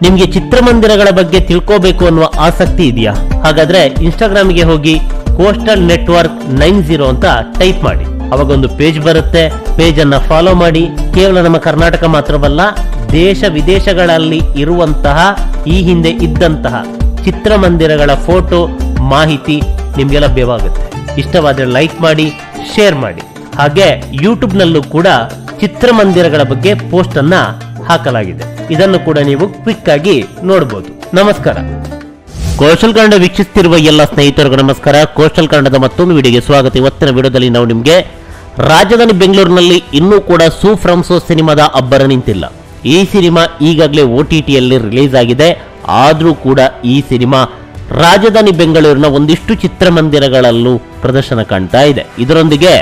ನಿಮ್ಗೆ ಚಿತ್ರಮಂದಿರಗಳ ಬಗ್ಗೆ ತಿಳ್ಕೋಬೇಕು ಅನ್ನುವ ಆಸಕ್ತಿ ಇದೆಯಾ? ಹಾಗಾದ್ರೆ ಇನ್ಸ್ಟಾಗ್ರಾಮ್ಗೆ ಹೋಗಿ ಕೋಸ್ಟಲ್ ನೆಟ್ವರ್ಕ್ 90 ಅಂತ ಟೈಪ್ ಮಾಡಿ. ಅವಾಗ ಒಂದು ಪೇಜ್ ಬರುತ್ತೆ. ಪೇಜ್ ಅನ್ನ ಫಾಲೋ ಮಾಡಿ. ಕೇವಲ ನಮ್ಮ ಕರ್ನಾಟಕ ಮಾತ್ರವಲ್ಲ, ದೇಶ ವಿದೇಶಗಳಲ್ಲಿ ಇರುವಂತಹ ಈ ಹಿಂದೆ ಇದ್ದಂತಹ ಚಿತ್ರಮಂದಿರಗಳ ಫೋಟೋ ಮಾಹಿತಿ ನಿಮ್ಗೆ ಲಭ್ಯವಾಗುತ್ತೆ. ಇಷ್ಟವಾದ್ರೆ ಲೈಕ್ ಮಾಡಿ, ಶೇರ್ ಮಾಡಿ. ಹಾಗೆ ಯೂಟ್ಯೂಬ್ ನಲ್ಲೂ ಕೂಡ ಚಿತ್ರಮಂದಿರಗಳ ಬಗ್ಗೆ ಪೋಸ್ಟ್ ಅನ್ನ ಹಾಕಲಾಗಿದೆ. ಇದನ್ನು ಕೂಡ ನೀವು ಕ್ವಿಕ್ ಆಗಿ ನೋಡಬಹುದು. ನಮಸ್ಕಾರ. ಕೋಸ್ಟಲ್ ಕನ್ನಡ ವೀಕ್ಷಿಸುತ್ತಿರುವ ಎಲ್ಲ ಸ್ನೇಹಿತರಿಗೂ ನಮಸ್ಕಾರ. ಕೋಸ್ಟಲ್ ಕನ್ನಡದ ಮತ್ತೊಂದು ವಿಡಿಯೋಗೆ ಸ್ವಾಗತ. ಇವತ್ತಿನ ವಿಡಿಯೋದಲ್ಲಿ ನಾವು ನಿಮಗೆ ರಾಜಧಾನಿ ಬೆಂಗಳೂರಿನಲ್ಲಿ ಇನ್ನೂ ಕೂಡ ಸೂ ಫ್ರಮ್ ಸೋ ಸಿನಿಮಾದ ಅಬ್ಬರ ನಿಂತಿಲ್ಲ. ಈ ಸಿನಿಮಾ ಈಗಾಗಲೇ OTT ಯಲ್ಲಿ ರಿಲೀಸ್ ಆಗಿದೆ. ಆದ್ರೂ ಕೂಡ ಈ ಸಿನಿಮಾ ರಾಜಧಾನಿ ಬೆಂಗಳೂರಿನ ಒಂದಿಷ್ಟು ಚಿತ್ರಮಂದಿರಗಳಲ್ಲೂ ಪ್ರದರ್ಶನ ಕಾಣ್ತಾ ಇದೆ. ಇದರೊಂದಿಗೆ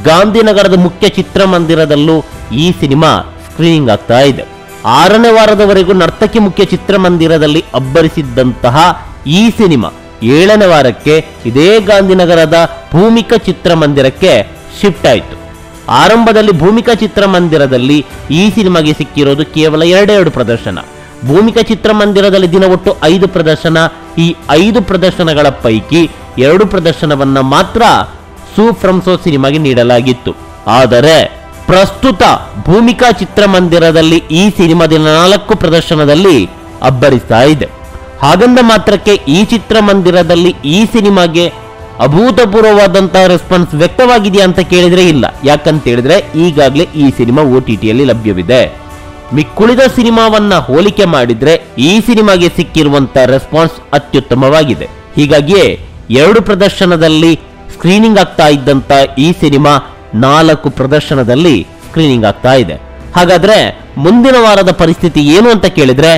ಗಾಂಧಿನಗರದ ಮುಖ್ಯ ಚಿತ್ರಮಂದಿರದಲ್ಲೂ ಈ ಸಿನಿಮಾ ಸ್ಕ್ರೀನಿಂಗ್ ಆಗ್ತಾ ಇದೆ. 6ನೇ ವಾರದವರೆಗೂ ನರ್ತಕಿ ಮುಖ್ಯ ಚಿತ್ರಮಂದಿರದಲ್ಲಿ ಅಬ್ಬರಿಸಿದ್ದಂತಹ ಈ ಸಿನಿಮಾ 7ನೇ ವಾರಕ್ಕೆ ಇದೇ ಗಾಂಧಿನಗರದ ಭೂಮಿಕಾ ಚಿತ್ರಮಂದಿರಕ್ಕೆ ಶಿಫ್ಟ್ ಆಯಿತು. ಆರಂಭದಲ್ಲಿ ಭೂಮಿಕಾ ಚಿತ್ರಮಂದಿರದಲ್ಲಿ ಈ ಸಿನಿಮಾಗೆ ಸಿಕ್ಕಿರೋದು ಕೇವಲ 2 ಪ್ರದರ್ಶನ. ಭೂಮಿಕಾ ಚಿತ್ರಮಂದಿರದಲ್ಲಿ ದಿನ ಒಟ್ಟು 5 ಪ್ರದರ್ಶನ. ಈ 5 ಪ್ರದರ್ಶನಗಳ ಪೈಕಿ 2 ಪ್ರದರ್ಶನವನ್ನ ಮಾತ್ರ ಸೂ ಫ್ರಮ್ ಸೋ ಸಿನಿಮಾಗೆ ನೀಡಲಾಗಿತ್ತು. ಆದರೆ ಪ್ರಸ್ತುತ ಭೂಮಿಕಾ ಚಿತ್ರಮಂದಿರದಲ್ಲಿ ಈ ಸಿನಿಮಾ ದಿನ 4 ಪ್ರದರ್ಶನದಲ್ಲಿ ಅಬ್ಬರಿಸ್ತಾ ಇದೆ. ಹಾಗಂದ ಮಾತ್ರಕ್ಕೆ ಈ ಚಿತ್ರಮಂದಿರದಲ್ಲಿ ಈ ಸಿನಿಮಾಗೆ ಅಭೂತಪೂರ್ವವಾದಂತಹ ರೆಸ್ಪಾನ್ಸ್ ವ್ಯಕ್ತವಾಗಿದೆಯಾ ಅಂತ ಕೇಳಿದ್ರೆ ಇಲ್ಲ. ಯಾಕಂತ ಹೇಳಿದ್ರೆ ಈಗಾಗಲೇ ಈ ಸಿನಿಮಾ OTT ಯಲ್ಲಿ ಲಭ್ಯವಿದೆ. ಮಿಕ್ಕುಳಿದ ಸಿನಿಮಾವನ್ನ ಹೋಲಿಕೆ ಮಾಡಿದ್ರೆ ಈ ಸಿನಿಮಾಗೆ ಸಿಕ್ಕಿರುವಂತಹ ರೆಸ್ಪಾನ್ಸ್ ಅತ್ಯುತ್ತಮವಾಗಿದೆ. ಹೀಗಾಗಿಯೇ 2 ಪ್ರದರ್ಶನದಲ್ಲಿ ಸ್ಕ್ರೀನಿಂಗ್ ಆಗ್ತಾ ಇದ್ದಂತ ಈ ಸಿನಿಮಾ 4 ಪ್ರದರ್ಶನದಲ್ಲಿ ಸ್ಕ್ರೀನಿಂಗ್ ಆಗ್ತಾ ಇದೆ. ಹಾಗಾದ್ರೆ ಮುಂದಿನ ವಾರದ ಪರಿಸ್ಥಿತಿ ಏನು ಅಂತ ಕೇಳಿದ್ರೆ,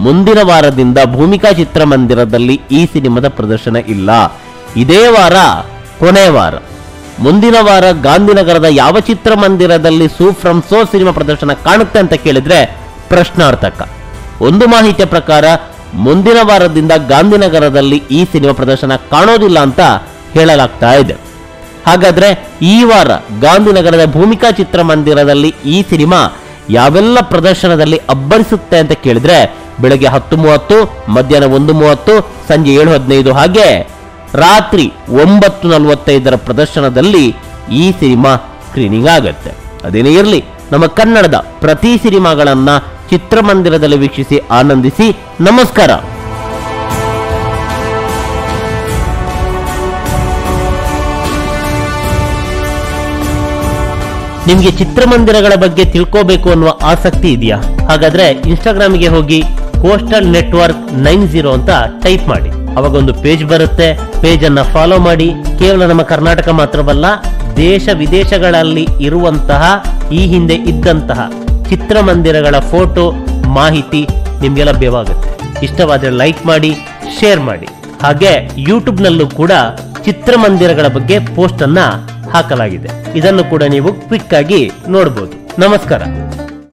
ಮುಂದಿನ ವಾರದಿಂದ ಭೂಮಿಕಾ ಚಿತ್ರಮಂದಿರದಲ್ಲಿ ಈ ಸಿನಿಮಾದ ಪ್ರದರ್ಶನ ಇಲ್ಲ. ಇದೇ ವಾರ ಕೊನೆ ವಾರ. ಮುಂದಿನ ವಾರ ಗಾಂಧಿನಗರದ ಯಾವ ಚಿತ್ರಮಂದಿರದಲ್ಲಿ ಸೂ ಫ್ರಮ್ ಸೋ ಸಿನಿಮಾ ಪ್ರದರ್ಶನ ಕಾಣುತ್ತೆ ಅಂತ ಕೇಳಿದ್ರೆ ಪ್ರಶ್ನಾರ್ಥಕ. ಒಂದು ಮಾಹಿತಿಯ ಪ್ರಕಾರ ಮುಂದಿನ ವಾರದಿಂದ ಗಾಂಧಿನಗರದಲ್ಲಿ ಈ ಸಿನಿಮಾ ಪ್ರದರ್ಶನ ಕಾಣೋದಿಲ್ಲ ಅಂತ ಹೇಳಲಾಗ್ತಾ ಇದೆ. ಹಾಗಾದ್ರೆ ಈ ವಾರ ಗಾಂಧಿನಗರದ ಭೂಮಿಕಾ ಚಿತ್ರಮಂದಿರದಲ್ಲಿ ಈ ಸಿನಿಮಾ ಯಾವೆಲ್ಲ ಪ್ರದರ್ಶನದಲ್ಲಿ ಅಬ್ಬರಿಸುತ್ತೆ ಅಂತ ಕೇಳಿದ್ರೆ, ಬೆಳಗ್ಗೆ 10:30, ಮಧ್ಯಾಹ್ನ 1:30, ಸಂಜೆ 7:15 ಹಾಗೆ ರಾತ್ರಿ 9:45 ಪ್ರದರ್ಶನದಲ್ಲಿ ಈ ಸಿನಿಮಾ ಸ್ಕ್ರೀನಿಂಗ್ ಆಗುತ್ತೆ. ಅದೇನೇ ಇರಲಿ, ನಮ್ಮ ಕನ್ನಡದ ಪ್ರತಿ ಸಿನಿಮಾಗಳನ್ನ ಚಿತ್ರಮಂದಿರದಲ್ಲಿ ವೀಕ್ಷಿಸಿ ಆನಂದಿಸಿ. ನಮಸ್ಕಾರ. ನಿಮ್ಗೆ ಚಿತ್ರಮಂದಿರಗಳ ಬಗ್ಗೆ ತಿಳ್ಕೋಬೇಕು ಅನ್ನುವ ಆಸಕ್ತಿ ಇದೆಯಾ? ಹಾಗಾದ್ರೆ ಇನ್ಸ್ಟಾಗ್ರಾಮ್ಗೆ ಹೋಗಿ ಕೋಸ್ಟಲ್ ನೆಟ್ವರ್ಕ್ 90 ಅಂತ ಟೈಪ್ ಮಾಡಿ. ಅವಾಗ ಒಂದು ಪೇಜ್ ಬರುತ್ತೆ. ಪೇಜ್ ಅನ್ನ ಫಾಲೋ ಮಾಡಿ. ಕೇವಲ ನಮ್ಮ ಕರ್ನಾಟಕ ಮಾತ್ರವಲ್ಲ, ದೇಶ ವಿದೇಶಗಳಲ್ಲಿ ಇರುವಂತಹ ಈ ಹಿಂದೆ ಇದ್ದಂತಹ ಚಿತ್ರಮಂದಿರಗಳ ಫೋಟೋ ಮಾಹಿತಿ ನಿಮ್ಗೆ ಲಭ್ಯವಾಗುತ್ತೆ. ಇಷ್ಟವಾದ್ರೆ ಲೈಕ್ ಮಾಡಿ, ಶೇರ್ ಮಾಡಿ. ಹಾಗೆ ಯೂಟ್ಯೂಬ್ ನಲ್ಲೂ ಕೂಡ ಚಿತ್ರಮಂದಿರಗಳ ಬಗ್ಗೆ ಪೋಸ್ಟ್ ಅನ್ನ ಹಾಕಲಾಗಿದೆ. ಇದನ್ನು ಕೂಡ ನೀವು ಕ್ವಿಕ್ ಆಗಿ ನೋಡಬಹುದು. ನಮಸ್ಕಾರ.